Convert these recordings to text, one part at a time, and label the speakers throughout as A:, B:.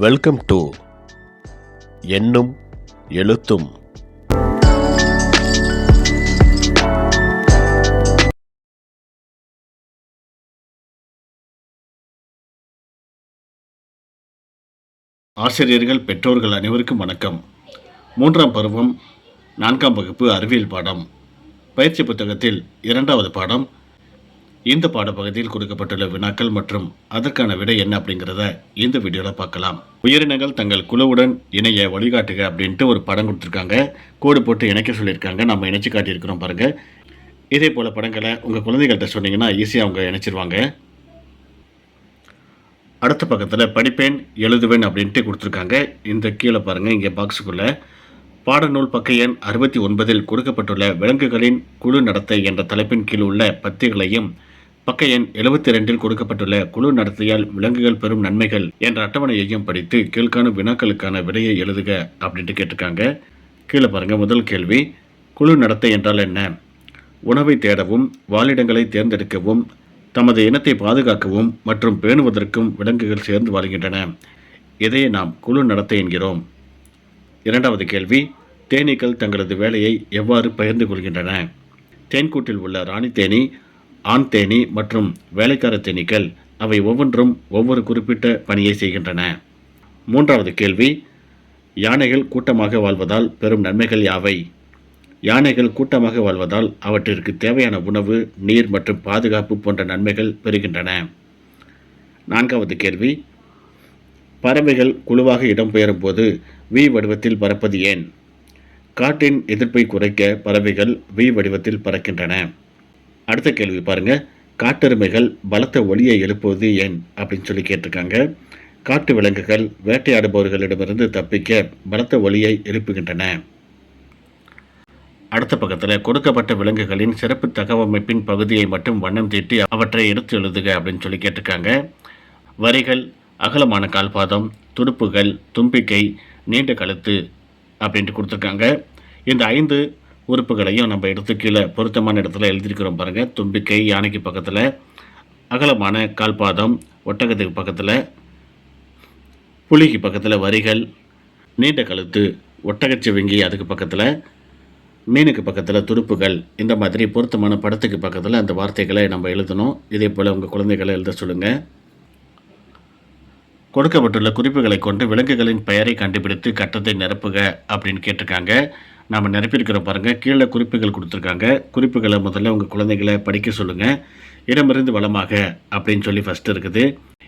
A: Welcome to எண்ணும் எழுத்தும். ஆசிரியர்கள், பெற்றோர்கள் அனைவருக்கும் வணக்கம். 3ஆம் பருவம் 4ஆம் வகுப்பு அறிவியல் பாடம் பயிற்சி புத்தகத்தில் 2வது பாடம். இந்த பாடப்பகுதியில் கொடுக்கப்பட்டுள்ள வினாக்கள் மற்றும் அதற்கான விடை என்ன அப்படிங்கிறத இந்த வீடியோவில் பார்க்கலாம். உயிரினங்கள் தங்கள் குழுவுடன் இணைய வழிகாட்டுக அப்படின்ட்டு ஒரு படம் கொடுத்துருக்காங்க. கோடு போட்டு இணைக்க சொல்லியிருக்காங்க. நம்ம இணைச்சி காட்டியிருக்கிறோம் பாருங்கள். இதே போல் படங்களை உங்கள் குழந்தைகள்கிட்ட சொன்னீங்கன்னா ஈஸியாக அவங்க இணைச்சிருவாங்க. அடுத்த பக்கத்தில் படிப்பேன் எழுதுவேன் அப்படின்ட்டு கொடுத்துருக்காங்க. இந்த கீழே பாருங்கள், இங்கே பாக்ஸுக்குள்ளே பாடநூல் பக்க எண் 69 கொடுக்கப்பட்டுள்ள விலங்குகளின் குழு நடத்தை என்ற தலைப்பின் கீழ் உள்ள பத்திகளையும் பக்க எண் 72 கொடுக்கப்பட்டுள்ள குழு நடத்தையால் விலங்குகள் பெறும் நன்மைகள் என்ற அட்டவணையையும் படித்து கீழ்காணும் வினாக்களுக்கான விடையை எழுதுக அப்படின்ட்டு கேட்டிருக்காங்க. கீழே பாருங்கள், முதல் கேள்வி, குழு நடத்தை என்றால் என்ன? உணவை தேடவும், வாழிடங்களை தேர்ந்தெடுக்கவும், தமது இனத்தை பாதுகாக்கவும் மற்றும் பேணுவதற்கும் விலங்குகள் சேர்ந்து வாழ்கின்றன. இதையே நாம் குழு நடத்தை என்கிறோம். 2வது கேள்வி, தேனீக்கள் தங்களது வேலையை எவ்வாறு பகிர்ந்து கொள்கின்றன? தேன்கூட்டில் உள்ள ராணி தேனி, ஆண் தேனி மற்றும் வேலைக்கார தேனீக்கள் அவை ஒவ்வொன்றும் ஒவ்வொரு குறிப்பிட்ட பணியை செய்கின்றன. 3வது கேள்வி, யானைகள் கூட்டமாக வாழ்வதால் பெறும் நன்மைகள் யாவை? யானைகள் கூட்டமாக வாழ்வதால் அவற்றிற்கு தேவையான உணவு, நீர் மற்றும் பாதுகாப்பு போன்ற நன்மைகள் பெறுகின்றன. 4வது கேள்வி, பறவைகள் குழுவாக இடம்பெயரும் போது வி வடிவத்தில் பறப்பது ஏன்? காற்றின் எதிர்ப்பை குறைக்க பறவைகள் வி வடிவத்தில் பறக்கின்றன. அடுத்த கேள்வி பாருங்கள், காட்டெருமைகள் பலத்த ஒலியை எழுப்புவது ஏன் அப்படின்னு சொல்லி கேட்டிருக்காங்க. காட்டு விலங்குகள் வேட்டையாடுபவர்களிடமிருந்து தப்பிக்க பலத்த ஒலியை எழுப்புகின்றன. அடுத்த பக்கத்தில் கொடுக்கப்பட்ட விலங்குகளின் சிறப்பு தகவமைப்பின் பகுதியை மட்டும் வண்ணம் தீட்டி அவற்றை எடுத்து எழுதுக அப்படின்னு சொல்லி கேட்டிருக்காங்க. வரிகள், அகலமான கால்பாதம், துடுப்புகள், தும்பிக்கை, நீண்ட கழுத்து அப்படின்ட்டு கொடுத்துருக்காங்க. இந்த 5 உறுப்புகளையும் நம்ம எடுத்து கீழே பொருத்தமான இடத்துல எழுதியிருக்கிறோம் பாருங்கள். தும்பிக்கை யானைக்கு பக்கத்தில், அகலமான கால்பாதம் ஒட்டகத்துக்கு பக்கத்தில், புலிக்கு பக்கத்தில் வரிகள், நீண்ட கழுத்து ஒட்டகச்சிவிங்கி அதுக்கு பக்கத்தில், மீனுக்கு பக்கத்தில் துடுப்புகள். இந்த மாதிரி பொருத்தமான படத்துக்கு பக்கத்தில் அந்த வார்த்தைகளை நம்ம எழுதணும். இதே போல் உங்கள் குழந்தைகளை எழுத சொல்லுங்கள். கொடுக்கப்பட்டுள்ள குறிப்புகளை கொண்டு விலங்குகளின் பெயரை கண்டுபிடித்து கட்டத்தை நிரப்புக அப்படின்னு கேட்டிருக்காங்க. நாம் நிரப்பியிருக்கிற பாருங்கள். கீழே குறிப்புகள் கொடுத்துருக்காங்க. குறிப்புகளை முதல்ல உங்கள் குழந்தைகளை படிக்க சொல்லுங்கள். இடமிருந்து வளமாக அப்படின்னு சொல்லி ஃபஸ்ட்டு இருக்குது.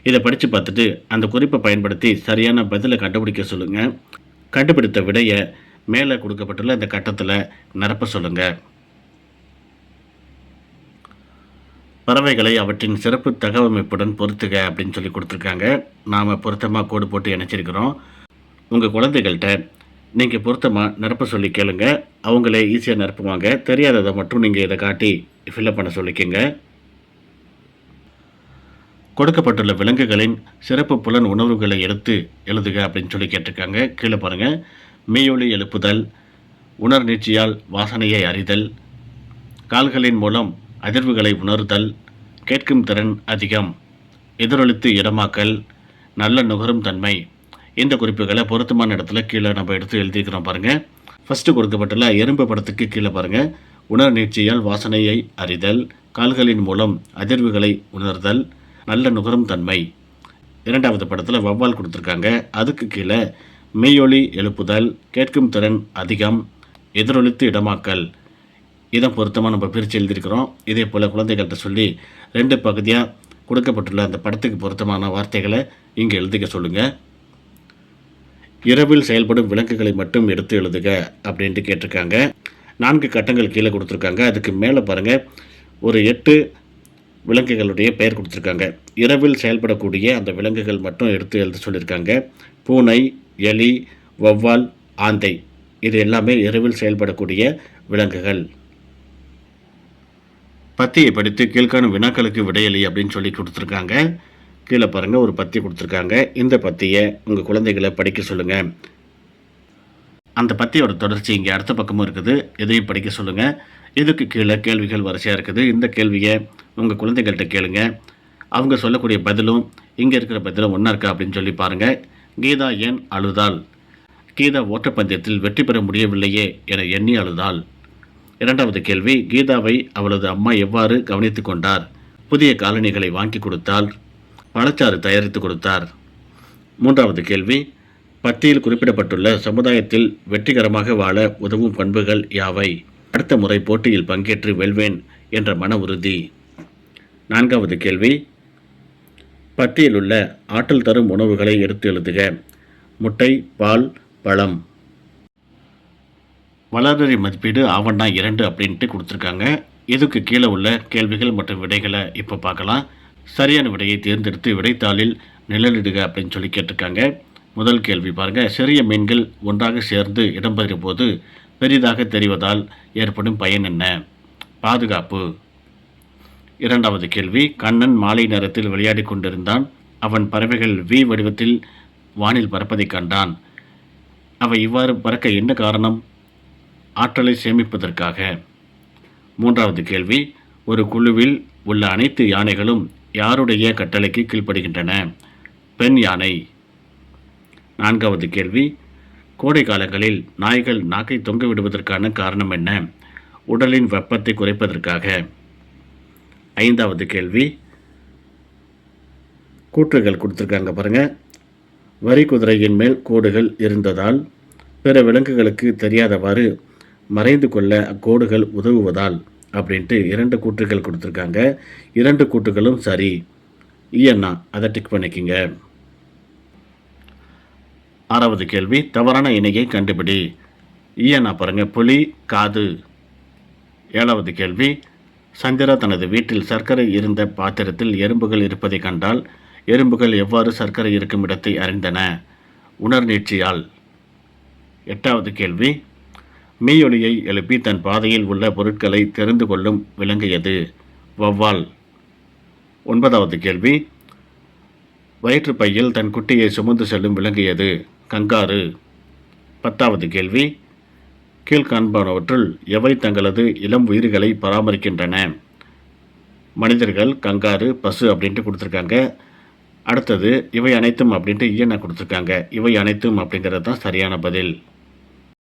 A: இதை படித்து பார்த்துட்டு அந்த குறிப்பை பயன்படுத்தி சரியான பதிலை கண்டுபிடிக்க சொல்லுங்கள். கண்டுபிடித்த விடையை மேலே கொடுக்கப்பட்டுள்ள இந்த கட்டத்தில் நிரப்ப சொல்லுங்கள். பறவைகளை அவற்றின் சிறப்பு தகவமைப்புடன் பொறுத்துக அப்படின்னு சொல்லி கொடுத்துருக்காங்க. நாம் பொருத்தமாக கோடு போட்டு இணைச்சிருக்கிறோம். உங்கள் குழந்தைகள்கிட்ட நீங்கள் பொருத்தமாக நிரப்ப சொல்லி கேளுங்க. அவங்களே ஈஸியாக நிரப்புவாங்க. தெரியாததை மட்டும் நீங்கள் இதை காட்டி ஃபில்லப் பண்ண சொல்லிக்கோங்க. கொடுக்கப்பட்டுள்ள விலங்குகளின் சிறப்பு புலன் உணர்வுகளை எடுத்து எழுதுக அப்படின்னு சொல்லி கேட்டிருக்காங்க. கீழே பாருங்கள், மெய்யொலி எழுப்புதல், உணர் நீட்சியால் வாசனையை அறிதல், கால்களின் மூலம் அதிர்வுகளை உணர்தல், கேட்கும் திறன் அதிகம், எதிரொலித்து இடமாக்கல், நல்ல நுகரும் தன்மை. இந்த குறிப்புகளை பொருத்தமான இடத்துல கீழே நம்ம எடுத்து எழுதிக்கிறோம் பாருங்கள். ஃபஸ்ட்டு கொடுக்கப்பட்டுள்ள எறும்பு படத்துக்கு கீழே பாருங்கள், உணர் நீட்சியால் வாசனையை அறிதல், கால்களின் மூலம் அதிர்வுகளை உணர்தல், நல்ல நுகரும் தன்மை. 2வது படத்தில் வௌவால் கொடுத்துருக்காங்க. அதுக்கு கீழே மெய்யொலி எழுப்புதல், கேட்கும் திறன் அதிகம், எதிரொலித்து இடமாக்கல். இதை பொருத்தமாக நம்ம பிரித்து எழுதியிருக்கிறோம். இதே போல் குழந்தைகள்கிட்ட சொல்லி 2 பகுதியாக கொடுக்கப்பட்டுள்ள அந்த படத்துக்கு பொருத்தமான வார்த்தைகளை இங்கே எழுதிக்க சொல்லுங்கள். இரவில் செயல்படும் விலங்குகளை மட்டும் எடுத்து எழுதுக அப்படின்ட்டு கேட்டிருக்காங்க. 4 கட்டங்கள் கீழே கொடுத்துருக்காங்க. அதுக்கு மேலே பாருங்கள், ஒரு 8 விலங்குகளுடைய பெயர் கொடுத்துருக்காங்க. இரவில் செயல்படக்கூடிய அந்த விலங்குகள் மட்டும் எடுத்து எழுத சொல்லியிருக்காங்க. பூனை, எலி, வௌவால், ஆந்தை. இது எல்லாமே இரவில் செயல்படக்கூடிய விலங்குகள். பத்தியை படித்து கீழ்காணும் வினாக்களுக்கு விடையளி அப்படின்னு சொல்லி கொடுத்துருக்காங்க. கீழே பாருங்கள், ஒரு பத்தி கொடுத்துருக்காங்க. இந்த பத்தியை உங்கள் குழந்தைகளை படிக்க சொல்லுங்கள். அந்த பத்தியோட தொடர்ச்சி இங்கே அடுத்த பக்கமும் இருக்குது. இதையும் படிக்க சொல்லுங்கள். இதுக்கு கீழே கேள்விகள் வரிசையாக இருக்குது. இந்த கேள்வியை உங்கள் குழந்தைகள்கிட்ட கேளுங்க. அவங்க சொல்லக்கூடிய பதிலும் இங்கே இருக்கிற பதிலும் ஒன்றா இருக்கா அப்படின்னு சொல்லி பாருங்கள். கீதா ஏன் அழுதாள்? கீதா ஓட்டப்பந்தயத்தில் வெற்றி பெற முடியவில்லையே என எண்ணி அழுதாள். இரண்டாவது கேள்வி, கீதாவை அவளது அம்மா எவ்வாறு கவனித்துக் கொண்டார்? புதிய காலணிகளை வாங்கி கொடுத்தால், பழச்சாறு தயாரித்து கொடுத்தார். மூன்றாவது கேள்வி, பத்தியில் குறிப்பிடப்பட்டுள்ள சமுதாயத்தில் வெற்றிகரமாக வாழ உதவும் பண்புகள் யாவை? அடுத்த முறை போட்டியில் பங்கேற்று வெல்வேன் என்ற மன உறுதி. நான்காவது கேள்வி, பட்டியலில் உள்ள ஆற்றல் தரும் உணவுகளை எடுத்து எழுதுக. முட்டை, பால், பழம். வளர்நெறி மதிப்பீடு ஆவணா 2 அப்படின்ட்டு கொடுத்துருக்காங்க. இதுக்கு கீழே உள்ள கேள்விகள் மற்றும் விடைகளை இப்போ பார்க்கலாம். சரியான விடையை தேர்ந்தெடுத்து விடைத்தாளில் நிழலிடுக அப்படின்னு சொல்லி கேட்டிருக்காங்க. முதல் கேள்வி பாருங்கள், சிறிய மீன்கள் ஒன்றாக சேர்ந்து இடம்பெறும் போது பெரிதாக தெரிவதால் ஏற்படும் பயன் என்ன? பாதுகாப்பு. இரண்டாவது கேள்வி, கண்ணன் மாலை நேரத்தில் விளையாடி கொண்டிருந்தான். அவன் பறவைகள் வி வடிவத்தில் வானில் பறப்பதைக் கண்டான். அவை இவ்வாறு பறக்க என்ன காரணம்? ஆற்றலை சேமிப்பதற்காக. மூன்றாவது கேள்வி, ஒரு குழுவில் உள்ள அனைத்து யானைகளும் யாருடைய கட்டளைக்கு கீழ்ப்படுகின்றன? பெண் யானை. நான்காவது கேள்வி, கோடை காலங்களில் நாய்கள் நாக்கை தொங்க விடுவதற்கான காரணம் என்ன? உடலின் வெப்பத்தை குறைப்பதற்காக. ஐந்தாவது கேள்வி, கூற்றுகள் கொடுத்துருக்காங்க பாருங்கள். வரி குதிரையின் மேல் கோடுகள் இருந்ததால், பிற விலங்குகளுக்கு தெரியாதவாறு மறைந்து கொள்ள அக்கோடுகள் உதவுவதால் அப்படின்ட்டு 2 கூற்றுகள் கொடுத்துருக்காங்க. 2 கூற்றுகளும் சரி. ஈயண்ணா அதை டிக் பண்ணிக்கிங்க. ஆறாவது கேள்வி, தவறான இணையை கண்டுபிடி. ஈயண்ணா பாருங்கள், புலி, காது. ஏழாவது கேள்வி, சந்திரா தனது வீட்டில் சர்க்கரை இருந்த பாத்திரத்தில் எறும்புகள் இருப்பதை கண்டால் எறும்புகள் எவ்வாறு சர்க்கரை இருக்கும் இடத்தை அறிந்தன? உணர்நீட்சியால். எட்டாவது கேள்வி, மீயொலியை எழுப்பி தன் பாதையில் உள்ள பொருட்களை தெரிந்து கொள்ளும் விலங்கு எது? வௌவால். ஒன்பதாவது கேள்வி, வயிற்றுப்பையில் தன் குட்டியை சுமந்து செல்லும் விலங்கு எது? கங்காரு. 10வது கேள்வி, கீழ்காண்பனவற்றுள் எவை தங்களது இளம் உயிர்களை பராமரிக்கின்றன? மனிதர்கள், கங்காரு, பசு அப்படின்ட்டு கொடுத்துருக்காங்க. அடுத்தது, இவை அனைத்தும் அப்படின்ட்டு ஈயனா கொடுத்துருக்காங்க. இவை அனைத்தும் அப்படிங்கிறது தான் சரியான பதில்.